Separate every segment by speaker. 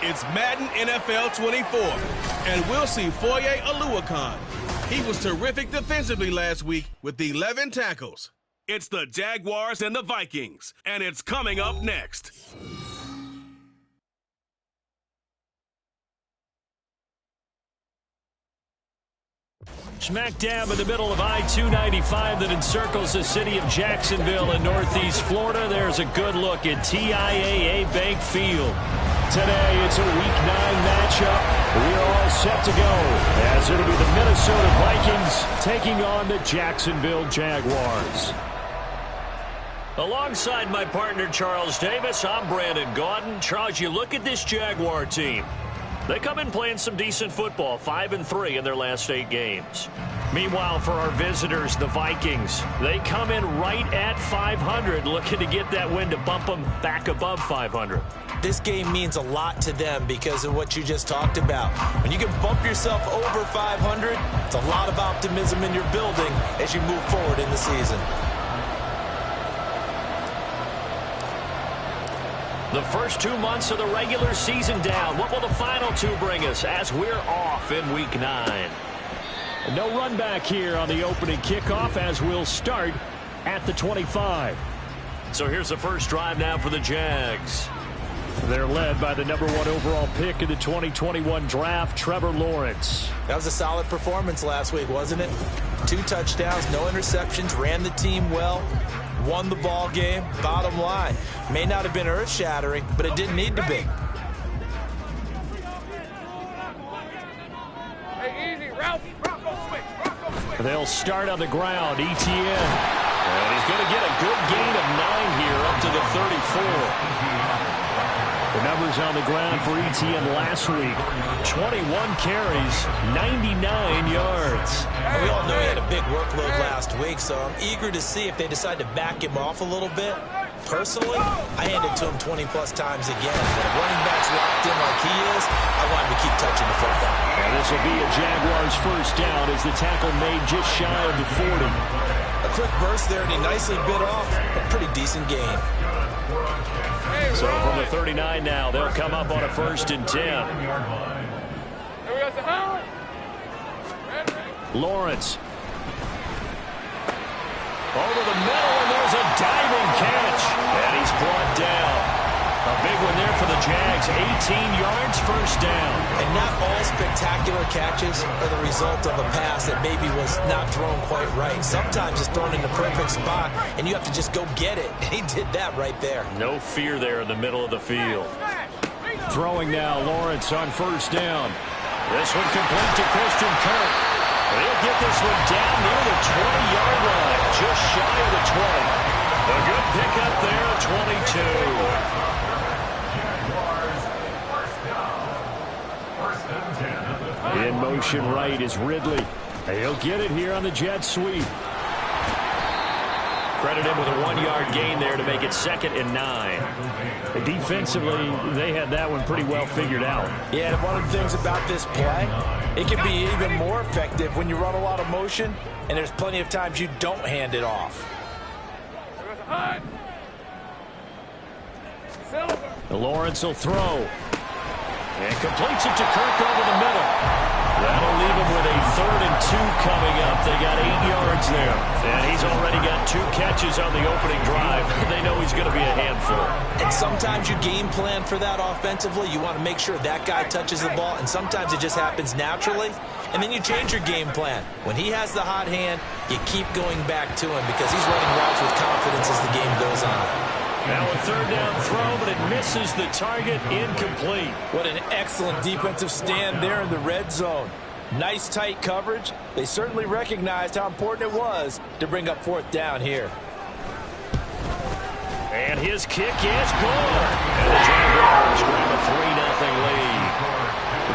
Speaker 1: It's Madden NFL 24, and we'll see Foye Oluwakan. He was terrific defensively last week with 11 tackles. It's the Jaguars and the Vikings, and it's coming up next.
Speaker 2: Smack dab in the middle of I-295 that encircles the city of Jacksonville in northeast Florida. There's a good look at TIAA Bank Field. Today it's a Week 9 matchup. We are all set to go as it'll be the Minnesota Vikings taking on the Jacksonville Jaguars. Alongside my partner Charles Davis, I'm Brandon Gaudin. Charles, you look at this Jaguar team. They come in playing some decent football, 5-3 in their last 8 games. Meanwhile, for our visitors, the Vikings, they come in right at 500, looking to get that win to bump them back above 500.
Speaker 3: This game means a lot to them because of what you just talked about. When you can bump yourself over 500, it's a lot of optimism in your building as you move forward in the season.
Speaker 2: The first 2 months of the regular season down. What will the final 2 bring us as we're off in Week 9? No run back here on the opening kickoff as we'll start at the 25. So here's the first drive now for the Jags. They're led by the number 1 overall pick in the 2021 draft, Trevor Lawrence.
Speaker 3: That was a solid performance last week, wasn't it? 2 touchdowns, no interceptions, ran the team well. Won the ball game. Bottom line, may not have been earth-shattering, but it didn't need to be.
Speaker 2: They'll start on the ground. Etienne. And he's going to get a good gain of 9 here up to the 34. The numbers on the ground for Etienne last week. 21 carries, 99 yards.
Speaker 3: We all know he had a big workload last week, so I'm eager to see if they decide to back him off a little bit. Personally, I hand it to him 20-plus times again. When a running back's locked in like he is, I want him to keep touching the football.
Speaker 2: And this will be a Jaguars first down as the tackle made just shy of the 40.
Speaker 3: A quick burst there, and he nicely bit off a pretty decent gain.
Speaker 2: So from the 39 now, they'll come up on a 1st and 10. Lawrence. Over the middle, and there's a diving catch. And he's brought down. A big one there for the Jags. 18 yards, first down.
Speaker 3: And not all spectacular catches are the result of a pass that maybe was not thrown quite right. Sometimes it's thrown in the perfect spot, and you have to just go get it. And he did that right there.
Speaker 2: No fear there in the middle of the field. Throwing now, Lawrence on 1st down. This one complete to Christian Kirk. He'll get this one down near the 20-yard line, just shy of the 20. A good pickup there at 22. In motion right is Ridley. He'll get it here on the jet sweep. Credit him with a 1-yard gain there to make it 2nd and 9. Defensively, they had that one pretty well figured out.
Speaker 3: Yeah, and one of the things about this play, it can be even more effective when you run a lot of motion, and there's plenty of times you don't hand it off.
Speaker 2: Lawrence will throw. And completes it to Kirk over the middle. That'll leave him with a 3rd and 2 coming up. They got 8 yards there. And he's already got 2 catches on the opening drive. They know he's going to be a handful.
Speaker 3: And sometimes you game plan for that offensively. You want to make sure that guy touches the ball. And sometimes it just happens naturally. And then you change your game plan. When he has the hot hand, you keep going back to him because he's running routes with confidence as the game goes on.
Speaker 2: Now a 3rd down throw, but it misses the target, incomplete.
Speaker 3: What an excellent defensive stand there in the red zone. Nice tight coverage. They certainly recognized how important it was to bring up 4th down here.
Speaker 2: And his kick is good. And the Jaguars grab a 3-0 lead.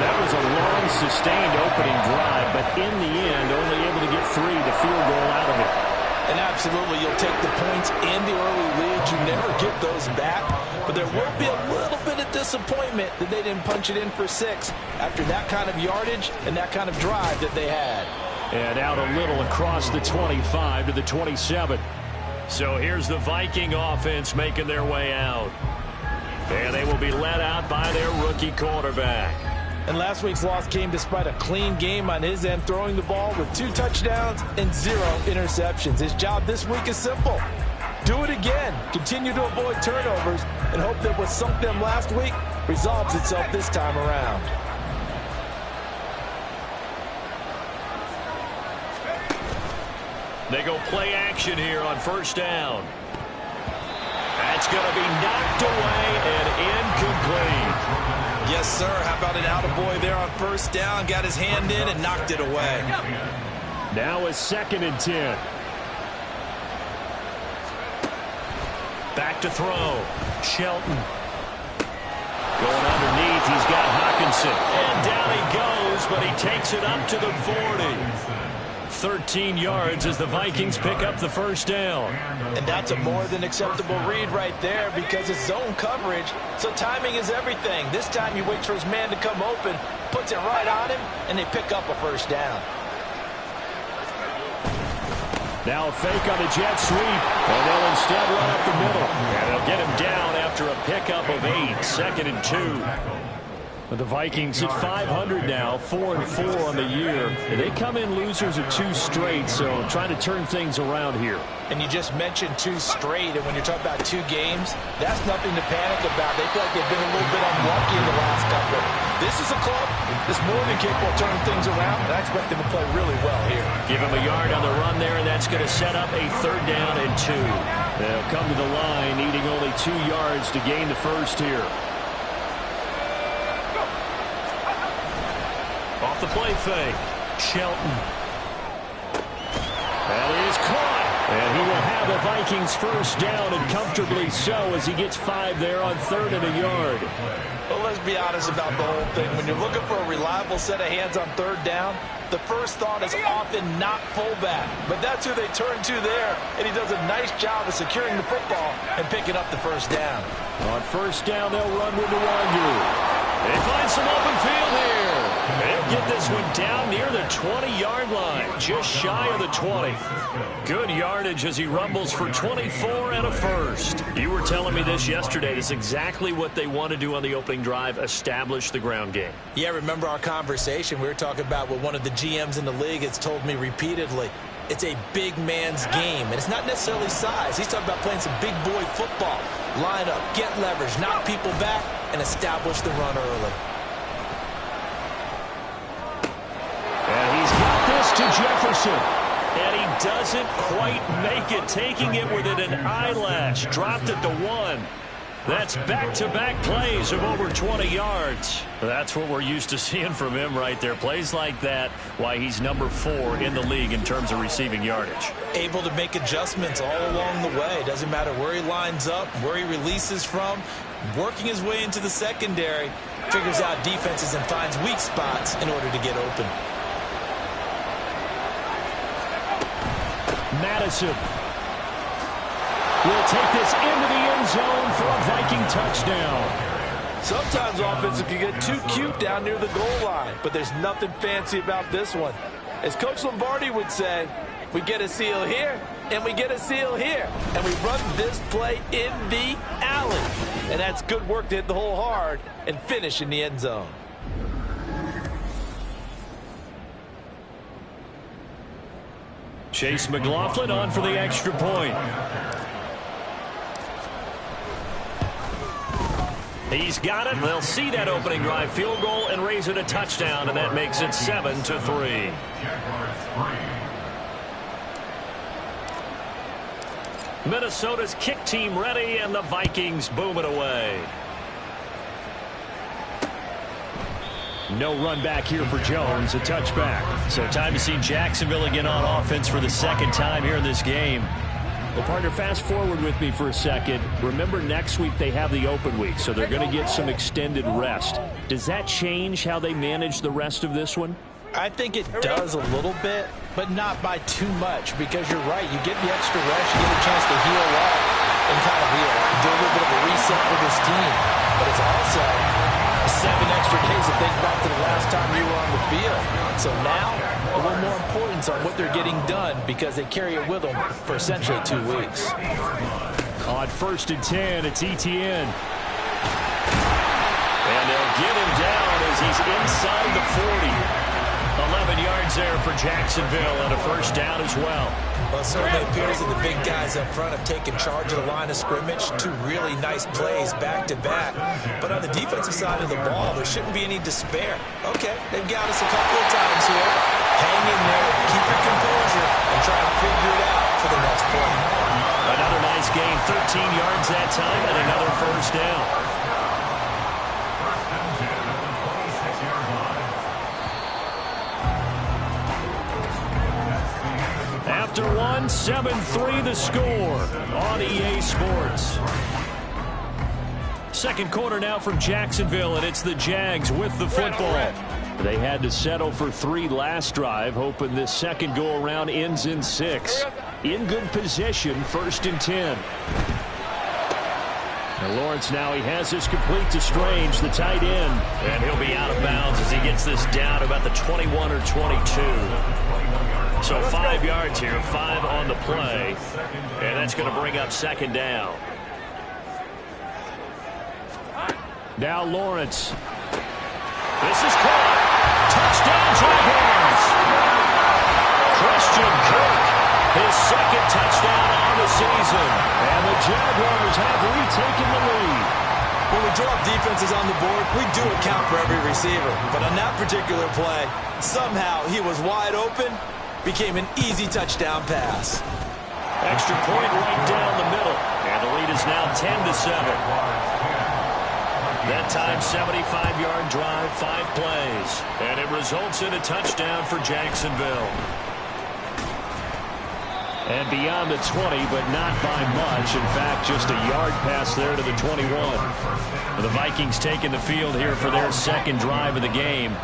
Speaker 2: That was a long, sustained opening drive, but in the end, only able to get 3, the field goal out of it.
Speaker 3: And absolutely, you'll take the points in the early leads. You never get those back. But there will be a little bit of disappointment that they didn't punch it in for 6 after that kind of yardage and that kind of drive that they had.
Speaker 2: And out a little across the 25 to the 27. So here's the Viking offense making their way out. And they will be be let out by their rookie quarterback.
Speaker 3: And last week's loss came despite a clean game on his end, throwing the ball with 2 touchdowns and 0 interceptions. His job this week is simple. Do it again. Continue to avoid turnovers and hope that what sunk them last week resolves itself this time around.
Speaker 2: They go play action here on first down. That's going to be knocked away and incomplete.
Speaker 3: Yes, sir. How about an attaboy there on first down? Got his hand in and knocked it away.
Speaker 2: Now a 2nd and 10. Back to throw. Shelton. Going underneath, he's got Hawkinson. And down he goes, but he takes it up to the 40. 13 yards as the Vikings pick up the first down.
Speaker 3: And that's a more than acceptable read right there because it's zone coverage, so timing is everything. This time he waits for his man to come open, puts it right on him, and they pick up a first down.
Speaker 2: Now a fake on the jet sweep, and they'll instead run up the middle. And they'll get him down after a pickup of 8, 2nd and 2. But the Vikings at 500 now, 4-4 on the year. And they come in losers of 2 straight, so trying to turn things around here.
Speaker 3: And you just mentioned 2 straight, and when you're talking about 2 games, that's nothing to panic about. They feel like they've been a little bit unlucky in the last couple. This is a club that's more than capable of turning things around, and I expect them to play really well here.
Speaker 2: Give him a yard on the run there, and that's going to set up a 3rd down and 2. They'll come to the line, needing only 2 yards to gain the first here. Off the play fake. Shelton. That is caught. And he will have the Vikings first down, and comfortably so, as he gets 5 there on 3rd and a yard.
Speaker 3: Well, let's be honest about the whole thing. When you're looking for a reliable set of hands on 3rd down, the first thought is often not fullback. But that's who they turn to there, and he does a nice job of securing the football and picking up the first down.
Speaker 2: On first down, they'll run with Nwangu. They find some open field here. They'll get this one down near the 20-yard line, just shy of the 20. Good yardage as he rumbles for 24 and a first. You were telling me this yesterday. This is exactly what they want to do on the opening drive, establish the ground game.
Speaker 3: Yeah, remember our conversation? We were talking about what one of the GMs in the league has told me repeatedly. It's a big man's game, and it's not necessarily size. He's talking about playing some big boy football. Line up, get leverage, knock people back, and establish the run early.
Speaker 2: And he's got this to Jefferson. And he doesn't quite make it, taking it within an eyelash. Dropped it to 1. That's back-to-back plays of over 20 yards. That's what we're used to seeing from him right there. Plays like that, why he's number 4 in the league in terms of receiving yardage.
Speaker 3: Able to make adjustments all along the way. Doesn't matter where he lines up, where he releases from. Working his way into the secondary. Figures out defenses and finds weak spots in order to get open.
Speaker 2: Madison will take this into the end zone for a Viking touchdown.
Speaker 3: Sometimes offenses can get too cute down near the goal line, but there's nothing fancy about this one. As Coach Lombardi would say, we get a seal here, and we get a seal here, and we run this play in the alley. And that's good work to hit the hole hard and finish in the end zone.
Speaker 2: Chase McLaughlin on for the extra point. He's got it. They'll see that opening drive field goal and raise it a touchdown, and that makes it 7-3. Minnesota's kick team ready, and the Vikings boom it away. No run back here for Jones, a touchback. So time to see Jacksonville again on offense for the 2nd time here in this game. Well, partner, fast forward with me for a second. Remember, next week they have the open week, so they're going to get some extended rest. Does that change how they manage the rest of this one?
Speaker 3: I think it does a little bit, but not by too much, because you're right. You get the extra rest, you get a chance to heal up and kind of do a little bit of a reset for this team. But it's also 7 extra Ks of things back to the last time you were on the field. So now, a little more importance on what they're getting done because they carry it with them for essentially 2 weeks.
Speaker 2: On 1st and 10, it's Etienne. And they'll get him down as he's inside the 40. 11 yards there for Jacksonville and a first down as well.
Speaker 3: Well, it certainly appears that the big guys up front have taken charge of the line of scrimmage. Two really nice plays back-to-back. But on the defensive side of the ball, there shouldn't be any despair. Okay, they've got us a couple of times here. Hang in there, keep your composure, and try to figure it out for the next play.
Speaker 2: Another nice gain, 13 yards that time, and another first down. After one, 7-3 the score on EA Sports. Second quarter now from Jacksonville, and it's the Jags with the football. They had to settle for 3 last drive, hoping this second go-around ends in 6. In good position, 1st and 10. And Lawrence now, he has this complete to Strange, the tight end. And he'll be out of bounds as he gets this down about the 21 or 22. So 5 yards here, 5 on the play. And that's going to bring up second down. Now Lawrence. This is caught. Touchdown Jaguars. Christian Kirk, his second touchdown on the season. And the Jaguars have retaken the lead.
Speaker 3: When we drop defenses on the board, we do account for every receiver. But on that particular play, somehow he was wide open. Became an easy touchdown pass.
Speaker 2: Extra point right down the middle. And the lead is now 10-7. That time, 75-yard drive, 5 plays. And it results in a touchdown for Jacksonville. And beyond the 20, but not by much. In fact, just a yard pass there to the 21. The Vikings taking the field here for their second drive of the game.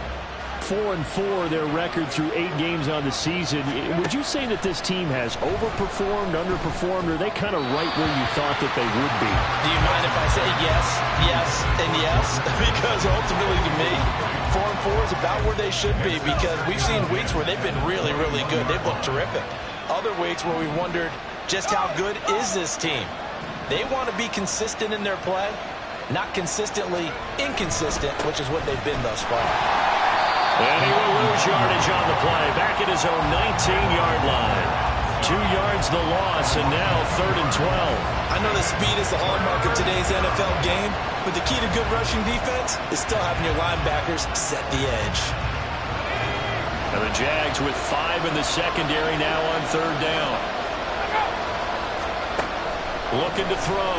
Speaker 2: 4-4 their record through 8 games on the season. Would you say that this team has overperformed, underperformed, or are they kind of right where you thought that they would be?
Speaker 3: Do you mind if I say yes, yes, and yes? Because ultimately to me, 4-4 is about where they should be, because we've seen weeks where they've been really, really good. They've looked terrific. Other weeks where we wondered just how good is this team. They want to be consistent in their play, not consistently inconsistent, which is what they've been thus far.
Speaker 2: And he will lose yardage on the play. Back at his own 19-yard line. 2 yards the loss, and now 3rd and 12.
Speaker 3: I know that speed is the hallmark of today's NFL game, but the key to good rushing defense is still having your linebackers set the edge.
Speaker 2: And the Jags with 5 in the secondary now on 3rd down. Looking to throw.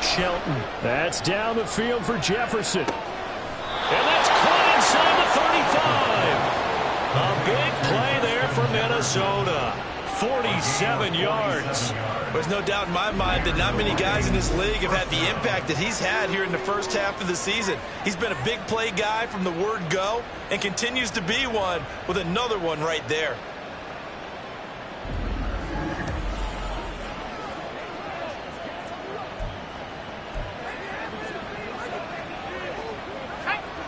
Speaker 2: Shelton. That's down the field for Jefferson. And that's caught inside the 35. A big play there for Minnesota. 47 yards.
Speaker 3: There's no doubt in my mind that not many guys in this league have had the impact that he's had here in the first half of the season. He's been a big play guy from the word go and continues to be one with another one right there.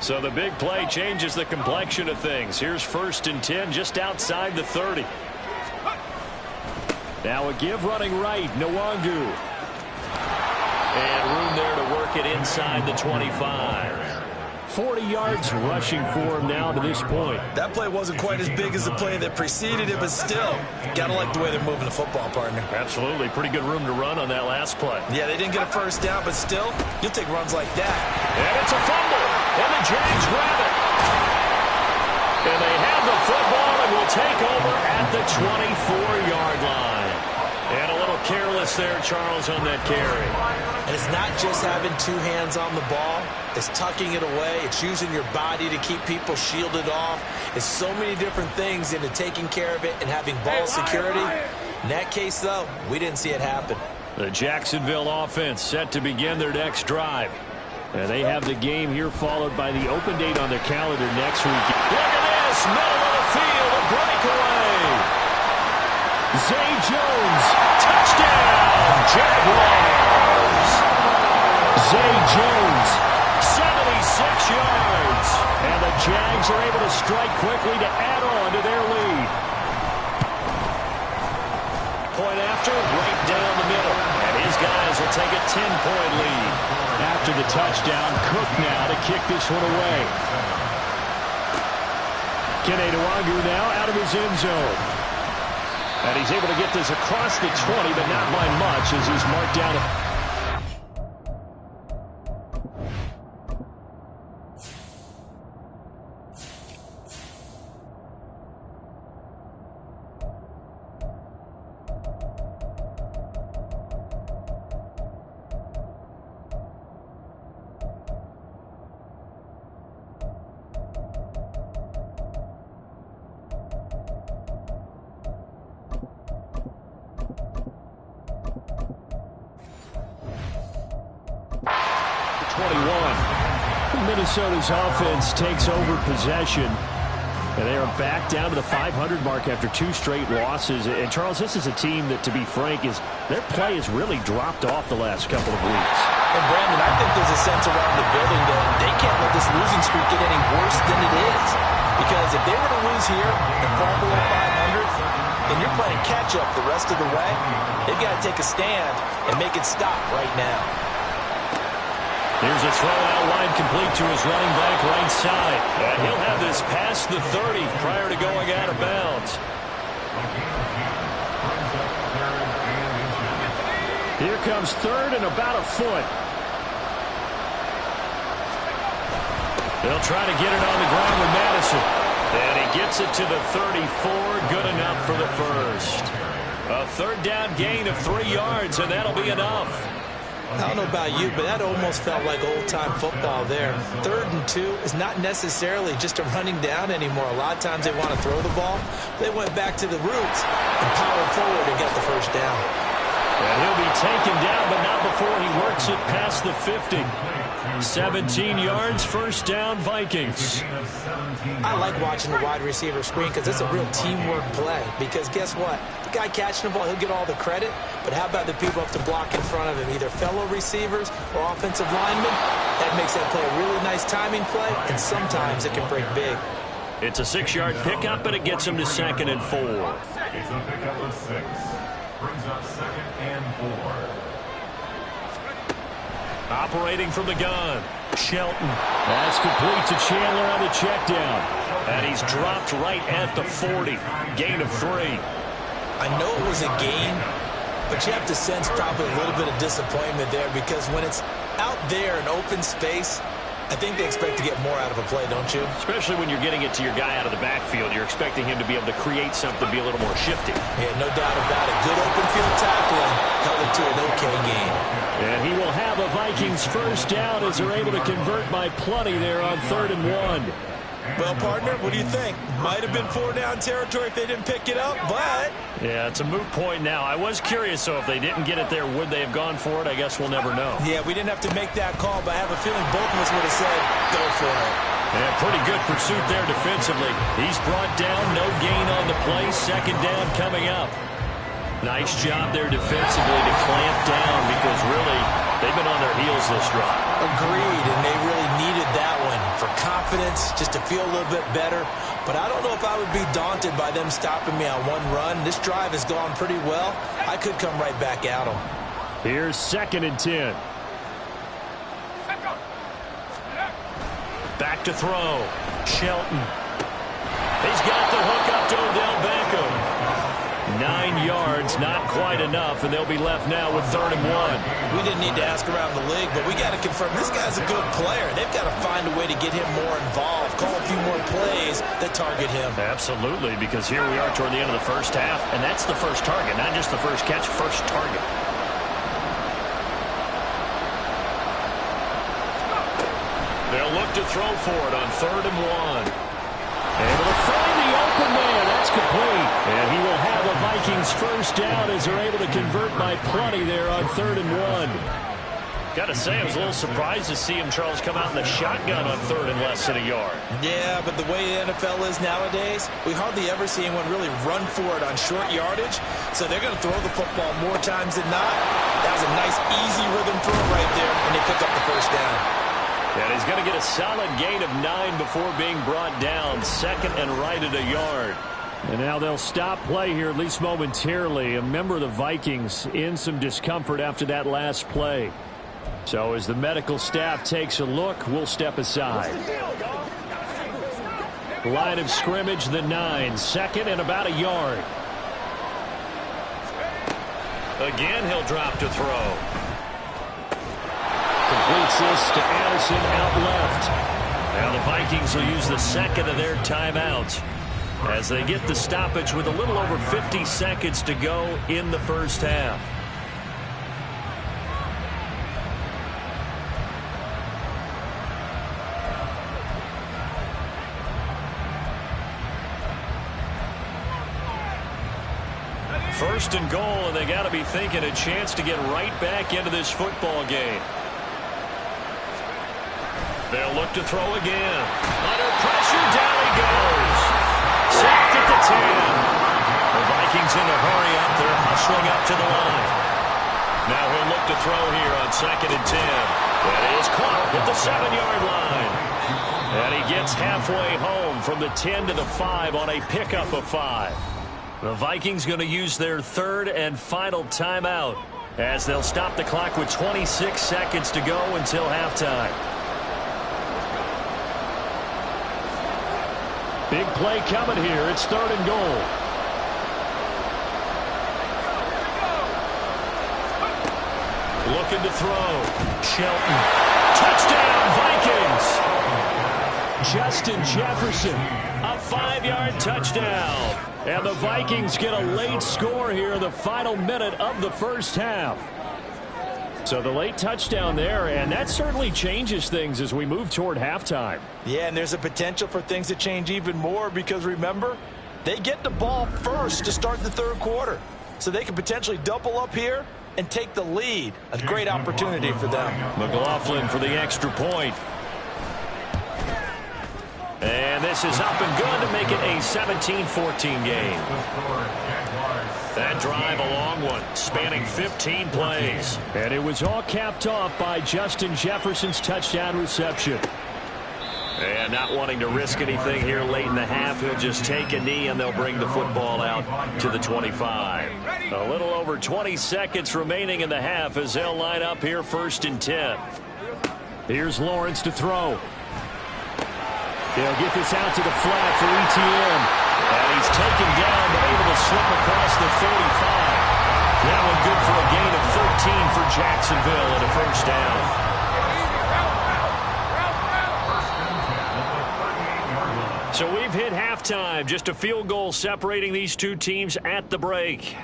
Speaker 2: So the big play changes the complexion of things. Here's 1st and 10 just outside the 30. Now a give running right, Nwangu. And room there to work it inside the 25. 40 yards rushing for him now to this point.
Speaker 3: That play wasn't quite as big as the play that preceded it, but still, gotta like the way they're moving the football, partner.
Speaker 2: Absolutely. Pretty good room to run on that last play.
Speaker 3: Yeah, they didn't get a first down, but still, you'll take runs like that.
Speaker 2: And it's a fumble. And the Jags grab it. And they have the football and will take over at the 24-yard line. And a little careless there, Charles, on that carry.
Speaker 3: And it's not just having 2 hands on the ball. It's tucking it away. It's using your body to keep people shielded off. It's so many different things into taking care of it and having ball security. In that case, though, we didn't see it happen.
Speaker 2: The Jacksonville offense set to begin their next drive. And they have the game here followed by the open date on their calendar next week. Look at this, middle of the field, a breakaway. Zay Jones, touchdown, Jaguars. Zay Jones, 76 yards. And the Jags are able to strike quickly to add on to their lead. Point after, right down the middle. And his guys will take a 10-point lead. After the touchdown, Cook now to kick this one away. Kene now out of his end zone. And he's able to get this across the 20, but not by much as he's marked down. Minnesota's offense takes over possession, and they are back down to the 500 mark after 2 straight losses. And, Charles, this is a team that, to be frank, their play has really dropped off the last couple of weeks.
Speaker 3: And, Brandon, I think there's a sense around the building that they can't let this losing streak get any worse than it is. Because if they were to lose here and fall below 500, then you're playing catch-up the rest of the way. They've got to take a stand and make it stop right now.
Speaker 2: Here's a throw out line complete to his running back right side. And he'll have this past the 30 prior to going out of bounds. Here comes third and about a foot. They'll try to get it on the ground with Madison. And he gets it to the 34. Good enough for the first. A third down gain of 3 yards, and that'll be enough.
Speaker 3: I don't know about you, but that almost felt like old-time football there. 3rd and 2 is not necessarily just a running down anymore. A lot of times they want to throw the ball. They went back to the roots and powered forward and got the first down.
Speaker 2: And he'll be taken down, but not before he works it past the 50. 17 yards, first down, Vikings.
Speaker 3: I like watching the wide receiver screen because it's a real teamwork play. Because guess what? The guy catching the ball, he'll get all the credit. But how about the people up to block in front of him, either fellow receivers or offensive linemen? That makes that play a really nice timing play, and sometimes it can break big.
Speaker 2: It's a 6-yard pickup, and it gets him to 2nd and 4.
Speaker 4: It's a pickup of 6. Brings up 2nd and 4.
Speaker 2: Operating from the gun, Shelton. That's complete to Chandler on the check down. And he's dropped right at the 40. Gain of 3.
Speaker 3: I know it was a gain, but you have to sense probably a little bit of disappointment there because when it's out there in open space, I think they expect to get more out of a play, don't you?
Speaker 2: Especially when you're getting it to your guy out of the backfield. You're expecting him to be able to create something, be a little more shifty.
Speaker 3: Yeah, no doubt about it. Good open field tackling held it to an okay game.
Speaker 2: And he will have a Vikings first down as they're able to convert by plenty there on 3rd and 1.
Speaker 3: Well, partner, what do you think? Might have been 4-down territory if they didn't pick it up, but...
Speaker 2: Yeah, it's a moot point now. I was curious, so if they didn't get it there, would they have gone for it? I guess we'll never know.
Speaker 3: Yeah, we didn't have to make that call, but I have a feeling both of us would have said, go for it.
Speaker 2: Yeah, pretty good pursuit there defensively. He's brought down, no gain on the play. 2nd down coming up. Nice job there defensively to clamp down because really they've been on their heels this drive.
Speaker 3: Agreed, and they really needed that one for confidence, just to feel a little bit better. But I don't know if I would be daunted by them stopping me on one run. This drive has gone pretty well. I could come right back at them.
Speaker 2: Here's 2nd and 10. Back to throw. Shelton. He's got the hook up to Odell Beckham. 9 yards, not quite enough, and they'll be left now with 3rd and 1.
Speaker 3: We didn't need to ask around the league, but we got to confirm this guy's a good player. They've got to find a way to get him more involved, call a few more plays that target him.
Speaker 2: Absolutely, because here we are toward the end of the first half, and that's the first target, not just the first catch, first target. They'll look to throw for it on 3rd and 1. Able to find the open man. That's complete. And he will have a Vikings first down as they're able to convert by plenty there on 3rd and 1. Got to say, I was a little surprised to see him, Charles, come out in the shotgun on 3rd and less than a yard.
Speaker 3: Yeah, but the way the NFL is nowadays, we hardly ever see anyone really run for it on short yardage. So they're going to throw the football more times than not. That was a nice, easy rhythm throw right there, and they pick up the first down.
Speaker 2: And he's going to get a solid gain of 9 before being brought down. 2nd and right at a yard. And now they'll stop play here, at least momentarily. A member of the Vikings in some discomfort after that last play. So as the medical staff takes a look, we'll step aside. Line of scrimmage, the 9. Second and about a yard.
Speaker 3: Again, he'll drop to throw.
Speaker 2: Completes this to Addison out left.
Speaker 3: Now the Vikings will use the second of their timeouts as they get the stoppage with a little over 50 seconds to go in the first half. First and goal, and they got to be thinking a chance to get right back into this football game. They'll look to throw again. Under pressure, down he goes. Sacked at the 10. The Vikings in a hurry up. They're hustling up to the line. Now he'll look to throw here on 2nd and 10. That is caught at the 7-yard line. And he gets halfway home from the 10 to the 5 on a pickup of 5. The Vikings going to use their third and final timeout as they'll stop the clock with 26 seconds to go until halftime.
Speaker 2: Big play coming here. It's 3rd and goal.
Speaker 3: Looking to throw. Shelton. Touchdown, Vikings!
Speaker 2: Justin Jefferson. A 5-yard touchdown. And the Vikings get a late score here in the final minute of the first half. So the late touchdown there, and that certainly changes things as we move toward halftime.
Speaker 3: Yeah, and there's a potential for things to change even more because, remember, they get the ball first to start the third quarter. So they can potentially double up here and take the lead. A great opportunity for them.
Speaker 2: McLaughlin for the extra point.
Speaker 3: And this is up and good to make it a 17-14 game. That drive, a long one, spanning 15 plays.
Speaker 2: And it was all capped off by Justin Jefferson's touchdown reception.
Speaker 3: And not wanting to risk anything here late in the half, he'll just take a knee and they'll bring the football out to the 25.
Speaker 2: A little over 20 seconds remaining in the half as they'll line up here 1st and 10. Here's Lawrence to throw. They'll get this out to the flat for ETN. And he's taken down but able to slip across the 35. That one good for a gain of 13 for Jacksonville and a first down. So we've hit halftime. Just a field goal separating these two teams at the break.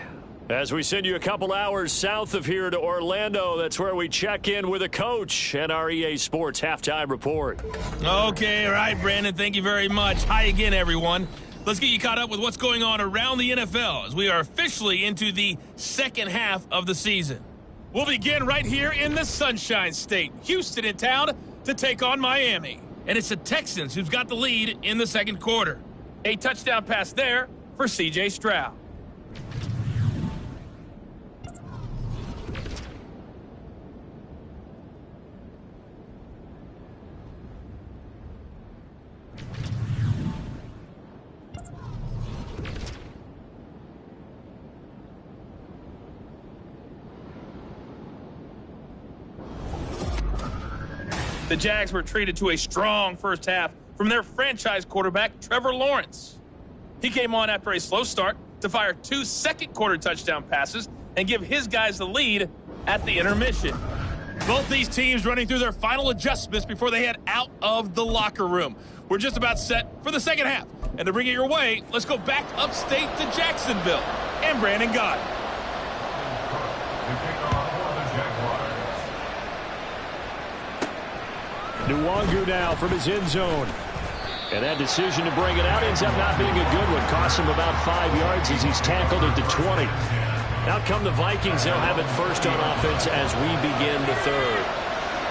Speaker 2: As we send you a couple hours south of here to Orlando, that's where we check in with a coach and our EA Sports Halftime Report.
Speaker 5: Okay, all right, Brandon, thank you very much. Hi again, everyone. Let's get you caught up with what's going on around the NFL as we are officially into the second half of the season. We'll begin right here in the Sunshine State. Houston in town to take on Miami. And it's the Texans who's got the lead in the second quarter. A touchdown pass there for C.J. Stroud. The Jags were treated to a strong first half from their franchise quarterback, Trevor Lawrence. He came on after a slow start to fire 2 second-quarter touchdown passes and give his guys the lead at the intermission. Both these teams running through their final adjustments before they head out of the locker room. We're just about set for the second half. And to bring it your way, let's go back upstate to Jacksonville and Brandon Gott.
Speaker 2: Nwangu now from his end zone. And that decision to bring it out ends up not being a good one. Costs him about 5 yards as he's tackled at the 20. Out come the Vikings. They'll have it first on offense as we begin the third.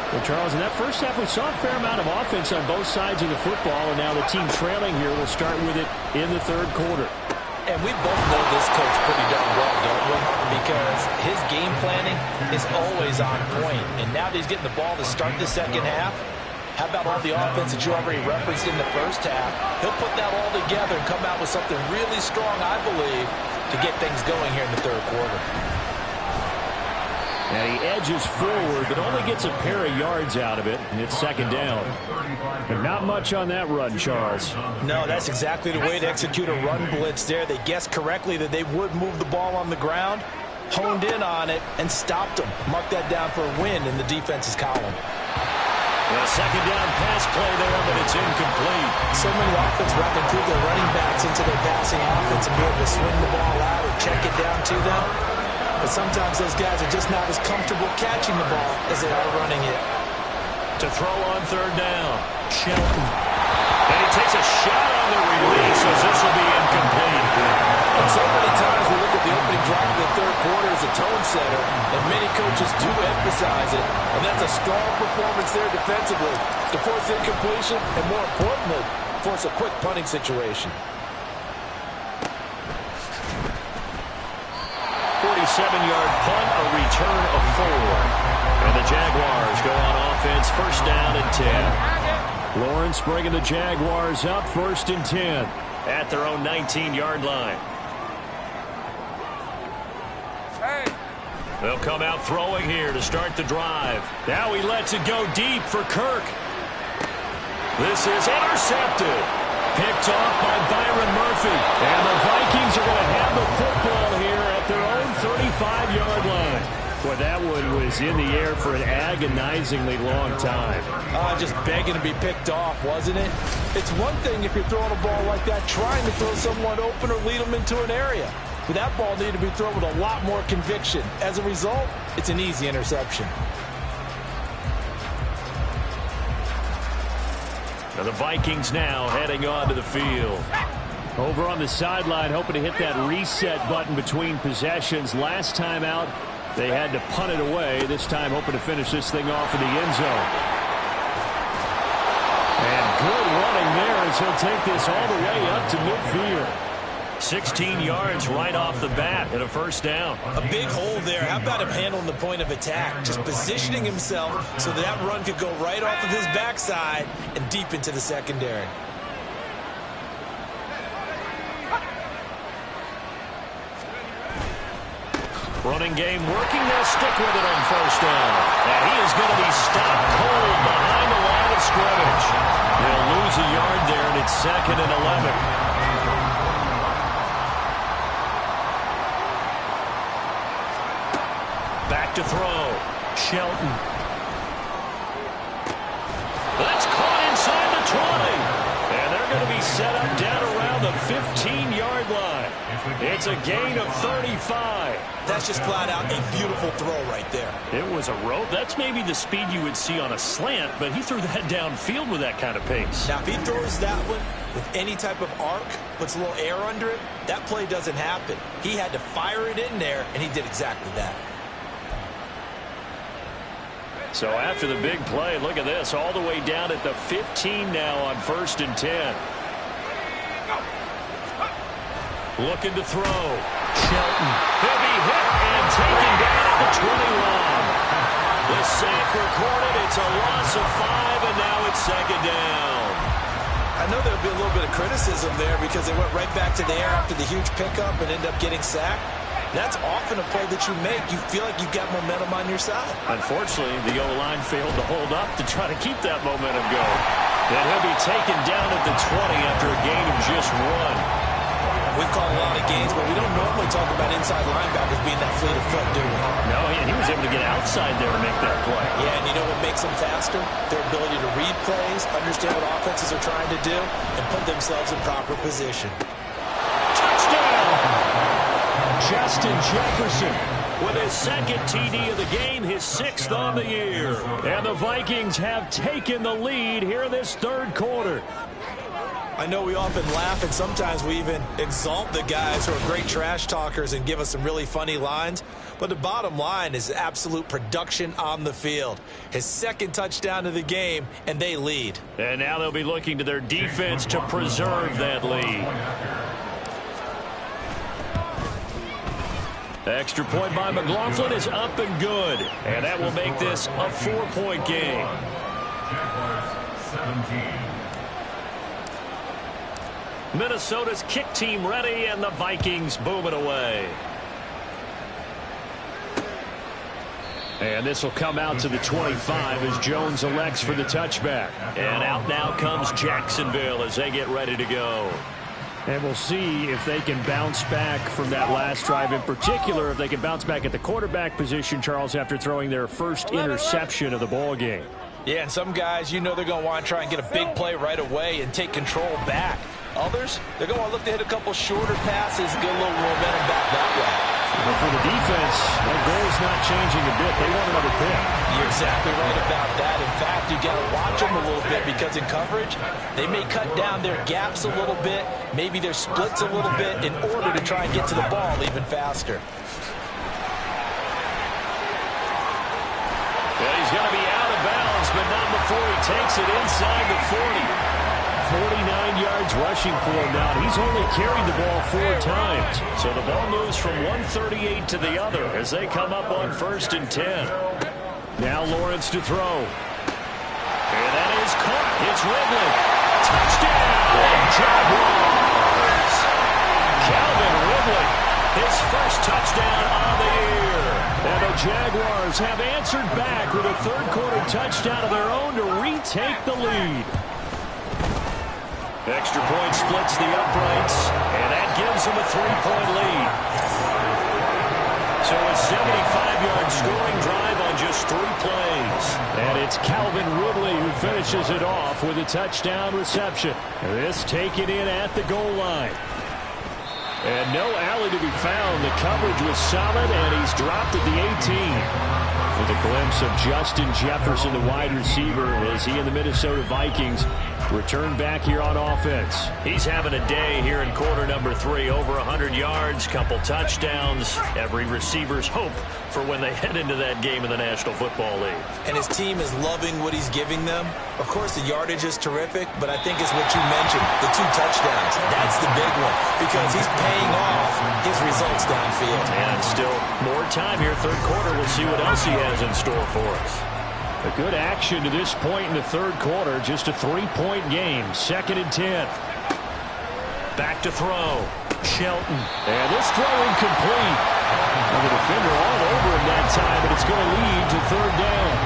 Speaker 2: Well, Charles, in that first half, we saw a fair amount of offense on both sides of the football, and now the team trailing here will start with it in the third quarter.
Speaker 3: And we both know this coach pretty darn well, don't we? Because his game planning is always on point. And now that he's getting the ball to start the second half, how about all the offense that you already referenced in the first half? He'll put that all together and come out with something really strong, I believe, to get things going here in the third quarter.
Speaker 2: And he edges forward, but only gets a pair of yards out of it, and it's second down. But not much on that run, Charles.
Speaker 3: No, that's exactly the way to execute a run blitz there. They guessed correctly that they would move the ball on the ground, honed in on it, and stopped them. Mark that down for a win in the defense's column.
Speaker 2: A second down pass play there, but it's incomplete.
Speaker 3: So many offenses rather than include their running backs into their passing offense and be able to swing the ball out or check it down to them. But sometimes those guys are just not as comfortable catching the ball as they are running it.
Speaker 2: To throw on third down, Shelton. And he takes a shot on the release as this will be incomplete.
Speaker 6: And so many times we look at the opening drive of the third quarter as a tone setter, and many coaches do emphasize it. And that's a strong performance there defensively to force incompletion and, more importantly, force a quick punting situation.
Speaker 2: 47-yard punt, a return of 4. And the Jaguars go on offense, first down and 10. Lawrence bringing the Jaguars up, first and 10 at their own 19-yard line. They'll come out throwing here to start the drive. Now he lets it go deep for Kirk. This is intercepted. Picked off by Byron Murphy. And the Vikings are going to have the football here at their own 35-yard line. Boy, that one was in the air for an agonizingly long time.
Speaker 3: Just begging to be picked off, wasn't it? It's one thing if you're throwing a ball like that, trying to throw someone open or lead them into an area. But that ball needed to be thrown with a lot more conviction. As a result, it's an easy interception.
Speaker 2: Now the Vikings now heading onto the field. Over on the sideline, hoping to hit that reset button between possessions. Last time out, they had to punt it away. This time hoping to finish this thing off in the end zone. And good running there as he'll take this all the way up to midfield. 16 yards right off the bat and a first down.
Speaker 3: A big hole there. How about him handling the point of attack? Just positioning himself so that run could go right off of his backside and deep into the secondary.
Speaker 2: Running game working. They'll stick with it on first down. And he is going to be stopped cold behind the line of scrimmage. They'll lose a yard there, and it's second and 11. Back to throw. Shelton. That's caught inside the 20. And they're going to be set up down around the 15-yard line. It's a gain of 35.
Speaker 3: That's just flat out a beautiful throw right there.
Speaker 2: It was a rope. That's maybe the speed you would see on a slant, but he threw that downfield with that kind of pace.
Speaker 3: Now, if he throws that one with any type of arc, puts a little air under it, that play doesn't happen. He had to fire it in there, and he did exactly that.
Speaker 2: So after the big play, look at this, all the way down at the 15 now on first and 10. Looking to throw. Shelton. He'll be hit and taken down at the 21. The sack recorded. It's a loss of 5, and now it's second down.
Speaker 3: I know there'll be a little bit of criticism there because they went right back to the air after the huge pickup and ended up getting sacked. That's often a play that you make. You feel like you've got momentum on your side.
Speaker 2: Unfortunately, the O-line failed to hold up to try to keep that momentum going. Then he'll be taken down at the 20 after a gain of just 1.
Speaker 3: We've called a lot of games, but we don't normally talk about inside linebackers being that fleet of foot, do we?
Speaker 2: No, he was able to get outside there and make that play.
Speaker 3: Yeah, and you know what makes them faster? Their ability to read plays, understand what offenses are trying to do, and put themselves in proper position.
Speaker 2: Touchdown! Justin Jefferson with his second TD of the game, his 6th on the year. And the Vikings have taken the lead here in this third quarter.
Speaker 3: I know we often laugh, and sometimes we even exalt the guys who are great trash talkers and give us some really funny lines. But the bottom line is absolute production on the field. His second touchdown of the game, and they lead.
Speaker 2: And now they'll be looking to their defense to preserve that lead. The extra point by McLaughlin is up and good. And that will make this a 4-point game.
Speaker 4: Jaguars 17.
Speaker 2: Minnesota's kick team ready, and the Vikings boom it away. And this will come out to the 25 as Jones elects for the touchback. And out now comes Jacksonville as they get ready to go. And we'll see if they can bounce back from that last drive, in particular if they can bounce back at the quarterback position, Charles, after throwing their first interception of the ball game.
Speaker 3: Yeah, and some guys, you know they're going to want to try and get a big play right away and take control back. Others, they're going to look to hit a couple shorter passes and get a little momentum back that way.
Speaker 2: But for the defense, that goal's not changing a bit. They want another pick.
Speaker 3: You're exactly right about that. In fact, you got to watch them a little bit because in coverage, they may cut down their gaps a little bit, maybe their splits a little bit in order to try and get to the ball even faster.
Speaker 2: Yeah, he's going to be out of bounds, but not before he takes it inside the 40. 49 yards rushing for him now. He's only carried the ball 4 times. So the ball moves from 138 to the other as they come up on 1st and 10. Now Lawrence to throw. And that is caught. It's Ridley. Touchdown, Jaguars. Calvin Ridley, his first touchdown on the year. And the Jaguars have answered back with a third-quarter touchdown of their own to retake the lead. Extra point splits the uprights, and that gives them a 3-point lead. So a 75-yard scoring drive on just 3 plays. And it's Calvin Ridley who finishes it off with a touchdown reception. This taken in at the goal line. And no alley to be found. The coverage was solid, and he's dropped at the 18. With a glimpse of Justin Jefferson, the wide receiver, as he and the Minnesota Vikings return back here on offense. He's having a day here in quarter number 3. Over 100 yards, couple touchdowns. Every receiver's hope for when they head into that game in the National Football League.
Speaker 3: And his team is loving what he's giving them. Of course, the yardage is terrific, but I think it's what you mentioned, the 2 touchdowns. That's the big one because he's paying off his results downfield.
Speaker 2: And still more time here, third quarter. We'll see what else he has in store for us. A good action to this point in the third quarter. Just a 3-point game. 2nd and 10. Back to throw. Shelton. And this throw incomplete. And the defender all over him that time, but it's going to lead to 3rd down.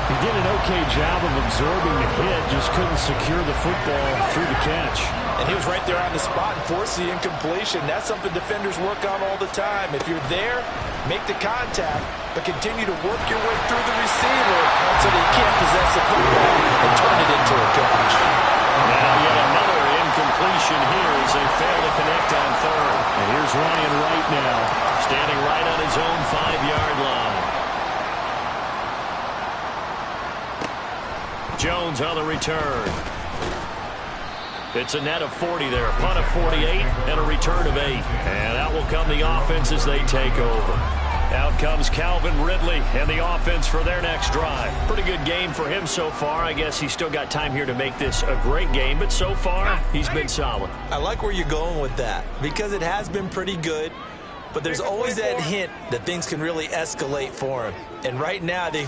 Speaker 2: He did an okay job of absorbing the hit, just couldn't secure the football through the catch.
Speaker 3: And he was right there on the spot and forced the incompletion. That's something defenders work on all the time. If you're there, make the contact, but continue to work your way through the receiver so that you can't possess the football and turn it into a catch.
Speaker 2: Now yet another incompletion here as they fail to connect on 3rd. And here's Ryan Wright now, standing right on his own 5-yard line. Jones on the return. It's a net of 40 there. A punt of 48 and a return of 8. And out will come the offense as they take over. Out comes Calvin Ridley and the offense for their next drive. Pretty good game for him so far. I guess he's still got time here to make this a great game, but so far he's been solid.
Speaker 3: I like where you're going with that because it has been pretty good. But there's always that hint that things can really escalate for him. And right now, they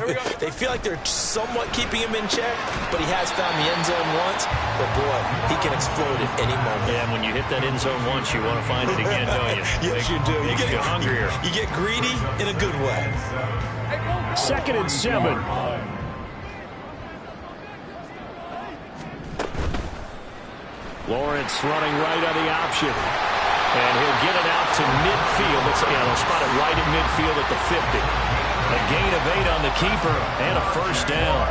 Speaker 3: feel like they're somewhat keeping him in check, but he has found the end zone once. But, boy, he can explode at any moment.
Speaker 2: Yeah, and when you hit that end zone once, you want to find it again, don't you?
Speaker 3: Yes, you do.
Speaker 2: You get hungrier.
Speaker 3: You get greedy in a good way.
Speaker 2: 2nd and 7. Lawrence running right on the option. And he'll get it out to midfield. They'll spot it right at midfield at the 50. A gain of 8 on the keeper and a 1st down.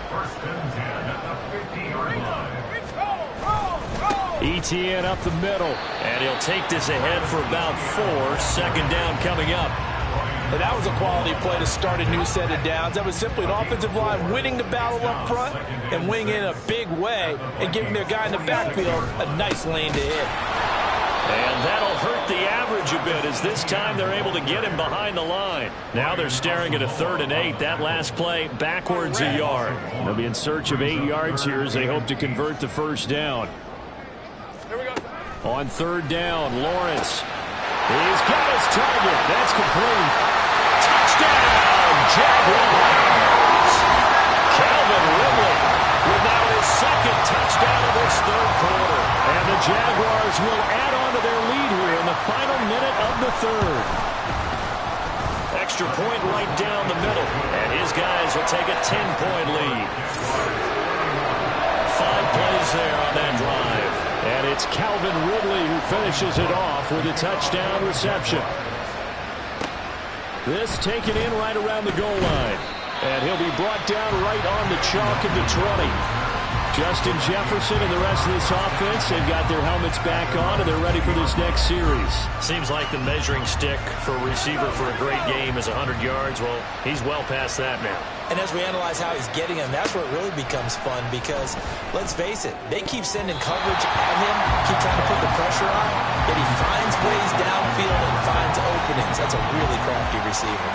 Speaker 4: 1st and 10 at the 50-yard line.
Speaker 2: ETN up the middle. And he'll take this ahead for about 4. 2nd down coming up.
Speaker 3: And that was a quality play to start a new set of downs. That was simply an offensive line winning the battle up front and winning in a big way and giving their guy in the backfield a nice lane to hit.
Speaker 2: And that'll hurt the average a bit as this time they're able to get him behind the line. Now they're staring at a 3rd and 8. That last play backwards a yard. They'll be in search of 8 yards here as they hope to convert the 1st down. On 3rd down, Lawrence. He's got his target. That's complete. Touchdown, Jaguars! Calvin Ridley with now his 2nd touchdown of this 3rd quarter. And the Jaguars will add on to their lead here in the final minute of the 3rd. extra point right down the middle. And his guys will take a 10-point lead. 5 plays there on that drive. And it's Calvin Ridley who finishes it off with a touchdown reception. This taken in right around the goal line. And he'll be brought down right on the chalk at the 20. Justin Jefferson and the rest of this offense, they've got their helmets back on, and they're ready for this next series. Seems like the measuring stick for a receiver for a great game is 100 yards. Well, he's well past that now.
Speaker 3: And as we analyze how he's getting them, that's where it really becomes fun because, let's face it, they keep sending coverage at him, keep trying to put the pressure on, but he finds ways downfield and finds openings. That's a really crafty receiver.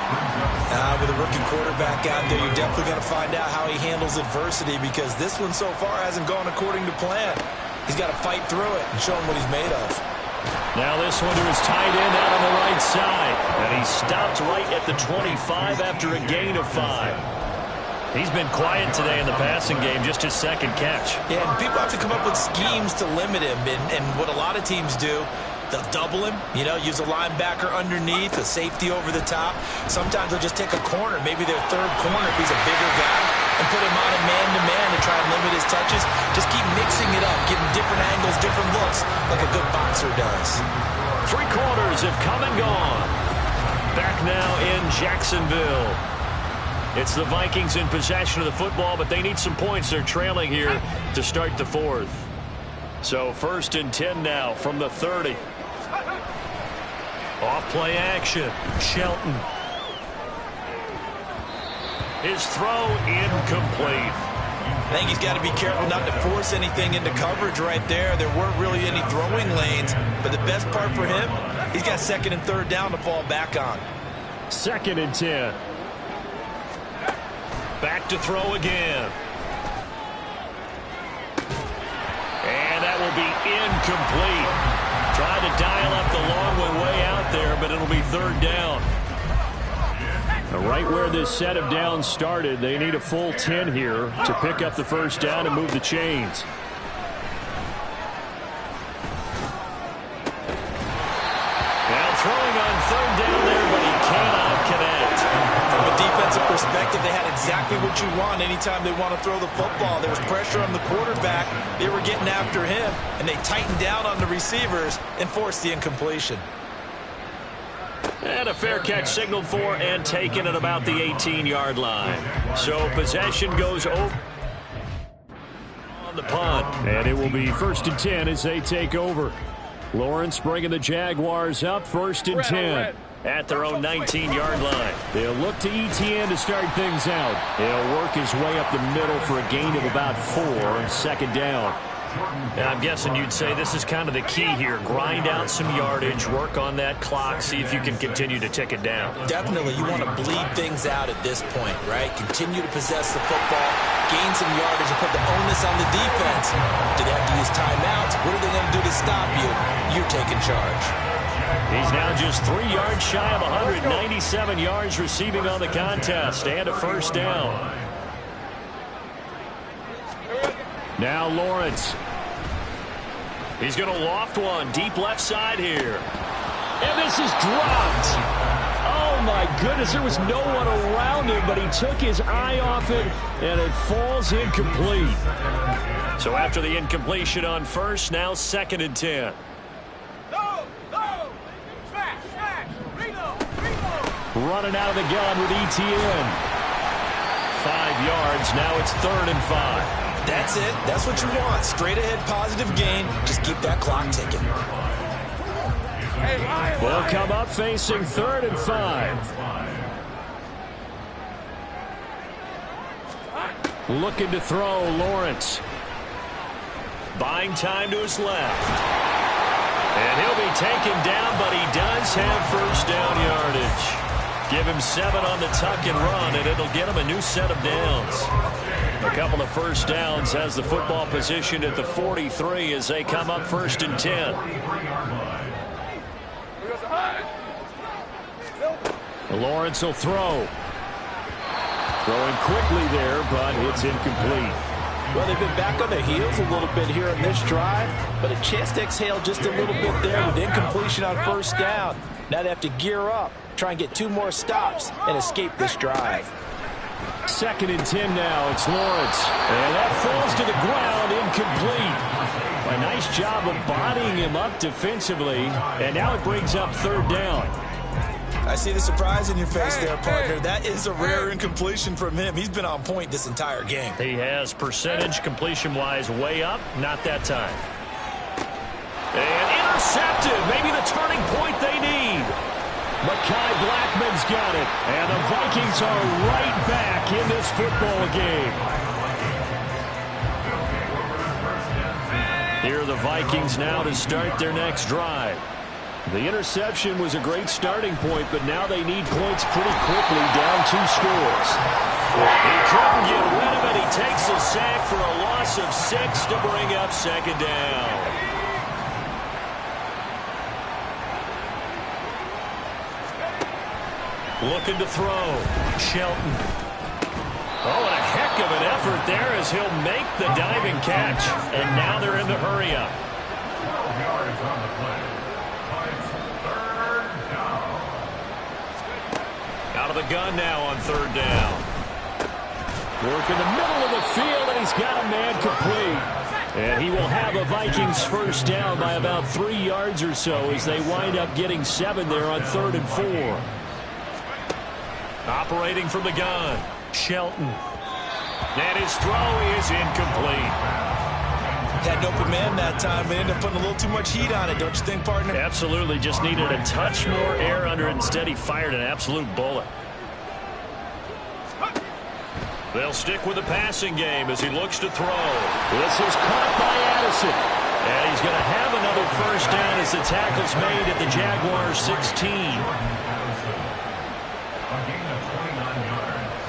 Speaker 3: With a rookie quarterback out there, you're definitely going to find out how he handles adversity because this one so far hasn't gone according to plan. He's got to fight through it and show him what he's made of.
Speaker 2: Now this one to his tight end out on the right side. And he stopped right at the 25 after a gain of 5. He's been quiet today in the passing game, just his second catch.
Speaker 3: Yeah, and people have to come up with schemes to limit him. And what a lot of teams do, they'll double him, use a linebacker underneath, a safety over the top. Sometimes they'll just take a corner, maybe their third corner if he's a bigger guy, and put him on a man-to-man to try and limit his touches. Just keep mixing it up, give him different angles, different looks, like a good boxer does.
Speaker 2: 3 quarters have come and gone. Back now in Jacksonville. It's the Vikings in possession of the football, but they need some points. They're trailing here to start the 4th. So 1st and 10 now from the 30. Off play action. Shelton. His throw incomplete.
Speaker 3: I think he's got to be careful not to force anything into coverage right there. There weren't really any throwing lanes, but the best part for him, he's got 2nd and 3rd down to fall back on.
Speaker 2: 2nd and 10. Back to throw again. And that will be incomplete. Trying to dial up the long way out there, but it'll be 3rd down. Right where this set of downs started, they need a full 10 here to pick up the 1st down and move the chains. Now throwing on 3rd down there, but he cannot connect.
Speaker 3: From a defensive perspective, they had exactly what you want anytime they want to throw the football. There was pressure on the quarterback. They were getting after him, and they tightened down on the receivers and forced the incompletion.
Speaker 2: And a fair catch signaled for and taken at about the 18-yard line. So possession goes over on the punt. And it will be 1st and 10 as they take over. Lawrence bringing the Jaguars up 1st and 10 at their own 19-yard line. They'll look to ETN to start things out. He'll work his way up the middle for a gain of about 4 on 2nd down. And I'm guessing you'd say this is kind of the key here. Grind out some yardage, work on that clock, see if you can continue to tick it down.
Speaker 3: Definitely. You want to bleed things out at this point, right? Continue to possess the football, gain some yardage, and put the onus on the defense. Do they have to use timeouts? What are they going to do to stop you? You're taking charge.
Speaker 2: He's now just 3 yards shy of 197 yards receiving on the contest and a 1st down. Now Lawrence. He's going to loft one deep left side here. And this is dropped. Oh, my goodness. There was no one around him, but he took his eye off it, and it falls incomplete. So after the incompletion on 1st, now 2nd and 10. Running out of the gun with ETN. 5 yards. Now it's 3rd and 5.
Speaker 3: That's it. That's what you want. Straight ahead positive gain. Just keep that clock ticking.
Speaker 2: They'll come up facing 3rd and 5. Looking to throw, Lawrence. Buying time to his left. And he'll be taken down, but he does have 1st down yardage. Give him 7 on the tuck and run, and it'll get him a new set of downs. A couple of 1st downs has the football position at the 43 as they come up 1st and 10. Lawrence will throw. Throwing quickly there, but it's incomplete.
Speaker 3: Well, they've been back on their heels a little bit here on this drive, but a chance to exhale just a little bit there with incompletion on 1st down. Now they have to gear up, try and get 2 more stops, and escape this drive.
Speaker 2: 2nd and 10 now. It's Lawrence. And that falls to the ground, incomplete. A nice job of bodying him up defensively. And now it brings up 3rd down.
Speaker 3: I see the surprise in your face there, partner. That is a rare incompletion from him. He's been on point this entire game.
Speaker 2: He has percentage completion-wise way up. Not that time. And intercepted. Maybe the turning point they need. Mekhi Blackman's got it. And the Vikings are right back in this football game. Here are the Vikings now to start their next drive. The interception was a great starting point, but now they need points pretty quickly, down 2 scores. He couldn't get rid of it. He takes a sack for a loss of 6 to bring up 2nd down. Looking to throw. Shelton. Oh, and a heck of an effort there as he'll make the diving catch. And now they're in the hurry-up.
Speaker 4: 12 yards on the play. It's 3rd down.
Speaker 2: Out of the gun now on 3rd down. Work in the middle of the field, and he's got a man complete. And he will have a Vikings 1st down by about 3 yards or so as they wind up getting 7 there on 3rd and 4. Operating from the gun, Shelton. And his throw is incomplete.
Speaker 3: Had an open man that time, but ended up putting a little too much heat on it, don't you think, partner?
Speaker 2: Absolutely, just needed a touch more air under it. Instead, he fired an absolute bullet. They'll stick with the passing game as he looks to throw. This is caught by Addison. And he's going to have another 1st down as the tackle's made at the Jaguars 16.
Speaker 4: A gain of 29 yards.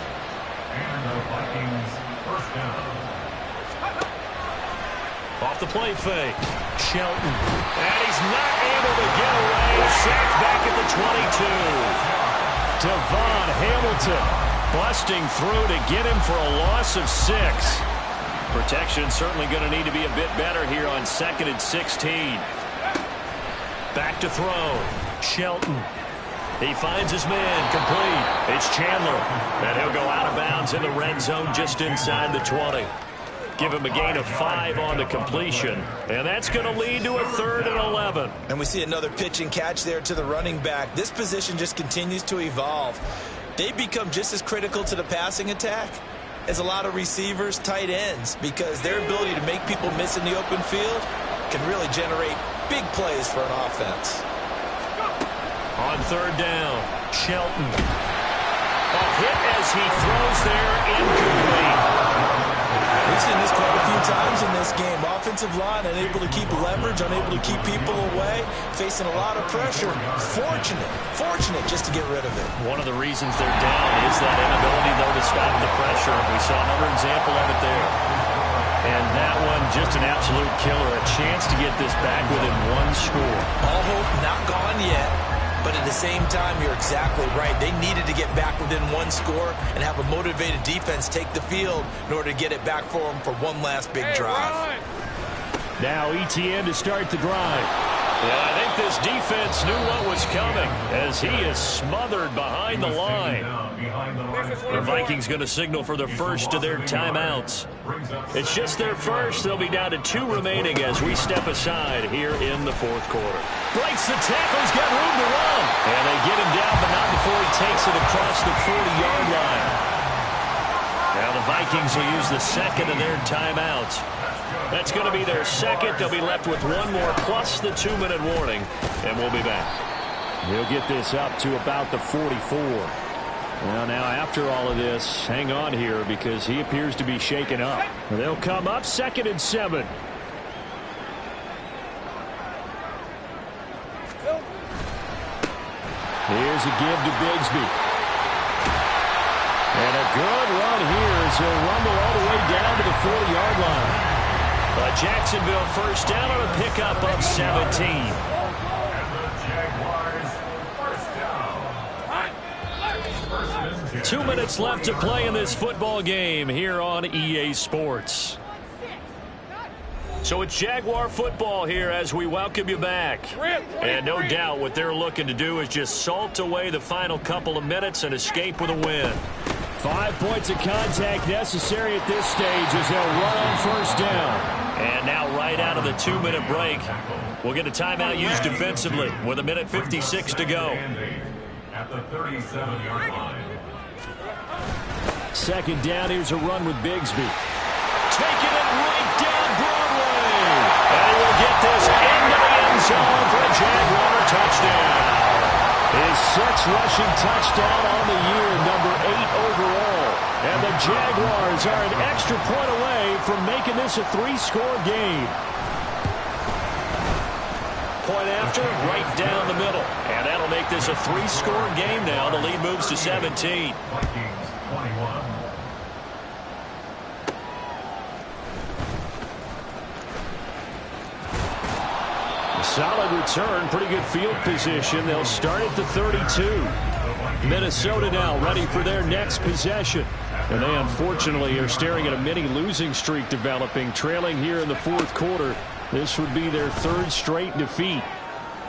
Speaker 4: And the Vikings 1st down.
Speaker 2: Off the play fake. Shelton. And he's not able to get away. Sacked back at the 22. Devon Hamilton busting through to get him for a loss of 6. Protection certainly going to need to be a bit better here on 2nd and 16. Back to throw. Shelton. He finds his man complete. It's Chandler. And he'll go out of bounds in the red zone just inside the 20. Give him a gain of 5 on the completion. And that's going to lead to a 3rd and 11.
Speaker 3: And we see another pitch and catch there to the running back. This position just continues to evolve. They become just as critical to the passing attack as a lot of receivers, tight ends, because their ability to make people miss in the open field can really generate big plays for an offense.
Speaker 2: On 3rd down, Shelton. A hit as he throws there, incomplete.
Speaker 3: We've seen this quite a few times in this game. Offensive line unable to keep leverage, unable to keep people away, facing a lot of pressure. Fortunate just to get rid of it.
Speaker 2: One of the reasons they're down is that inability, though, to stop the pressure. We saw another example of it there. And that one, just an absolute killer. A chance to get this back within 1 score.
Speaker 3: All hope not gone yet. But at the same time, you're exactly right. They needed to get back within 1 score and have a motivated defense take the field in order to get it back for them for one last big drive.
Speaker 2: Now ETN to start the drive. Yeah, I think this defense knew what was coming as he is smothered behind the line. The Vikings going to signal for the first of their timeouts. It's just their first. They'll be down to 2 remaining as we step aside here in the 4th quarter. Breaks the tackle. He's got room to run. And they get him down, but not before he takes it across the 40-yard line. Now the Vikings will use the 2nd of their timeouts. That's going to be their 2nd. They'll be left with 1 more plus the 2-minute warning, and we'll be back. He'll get this up to about the 44. Well, now after all of this, hang on here because he appears to be shaken up. They'll come up 2nd and 7. Here's a give to Bigsby. And a good run here as he'll rumble all the way down to the 40-yard line. Jacksonville 1st down on a pickup of 17.
Speaker 4: And the Jaguars 1st down.
Speaker 2: 2 minutes left to play in this football game here on EA Sports. So it's Jaguar football here as we welcome you back. And no doubt what they're looking to do is just salt away the final couple of minutes and escape with a win. 5 points of contact necessary at this stage as they'll run on first down. And now right out of the 2-minute break, we'll get a timeout used defensively with 1:56 to go.
Speaker 4: At the 37-yard line.
Speaker 2: Second down, here's a run with Bigsby. Taking it right down Broadway. And he will get this into the end zone for a Jaguar touchdown. His 6th rushing touchdown on the year, number 8 overall. And the Jaguars are an extra point away from making this a 3-score game. Point after, right down the middle. And that'll make this a 3-score game now. The lead moves to 17.
Speaker 4: Vikings 21.
Speaker 2: Solid return, pretty good field position. They'll start at the 32. Minnesota now ready for their next possession. And they unfortunately are staring at a mini losing streak developing, trailing here in the 4th quarter. This would be their 3rd straight defeat.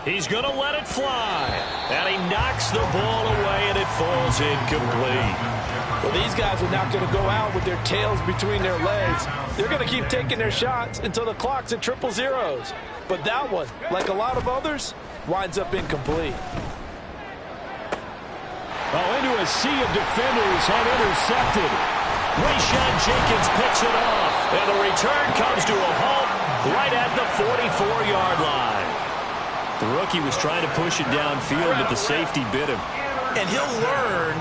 Speaker 2: He's going to let it fly. And he knocks the ball away, and it falls incomplete.
Speaker 6: Well, these guys are not going to go out with their tails between their legs. They're going to keep taking their shots until the clock's at 000. But that one, like a lot of others, winds up incomplete.
Speaker 2: Oh, into a sea of defenders and intercepted. Rayshawn Jenkins picks it off. And the return comes to a halt right at the 44-yard line. The rookie was trying to push it downfield, but the safety bit him.
Speaker 3: And he'll learn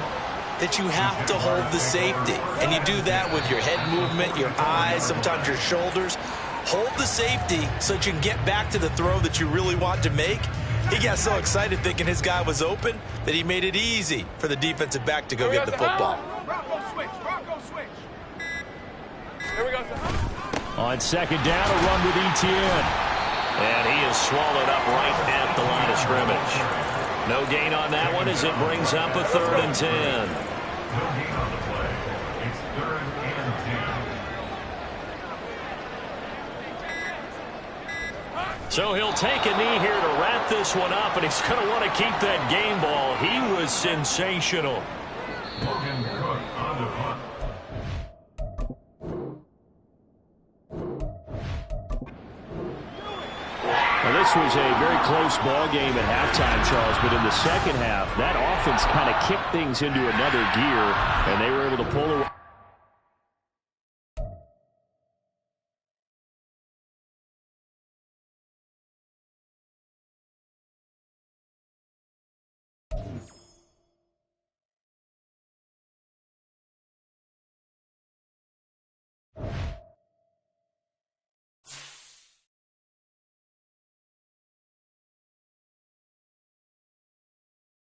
Speaker 3: that you have to hold the safety. And you do that with your head movement, your eyes, sometimes your shoulders. Hold the safety so that you can get back to the throw that you really want to make. He got so excited thinking his guy was open that he made it easy for the defensive back to go get the football.
Speaker 2: On second down, a run with Etienne. And he is swallowed up right at the line of scrimmage. No gain on that one as it brings up a 3rd and 10.
Speaker 4: No gain on the play. It's 3rd and 10.
Speaker 2: So he'll take a knee here to wrap this one up, and he's going to want to keep that game ball. He was sensational.
Speaker 4: Logan Cook on the punt.
Speaker 2: Now, this was a very close ball game at halftime, Charles, but in the second half, that offense kind of kicked things into another gear, and they were able to pull away.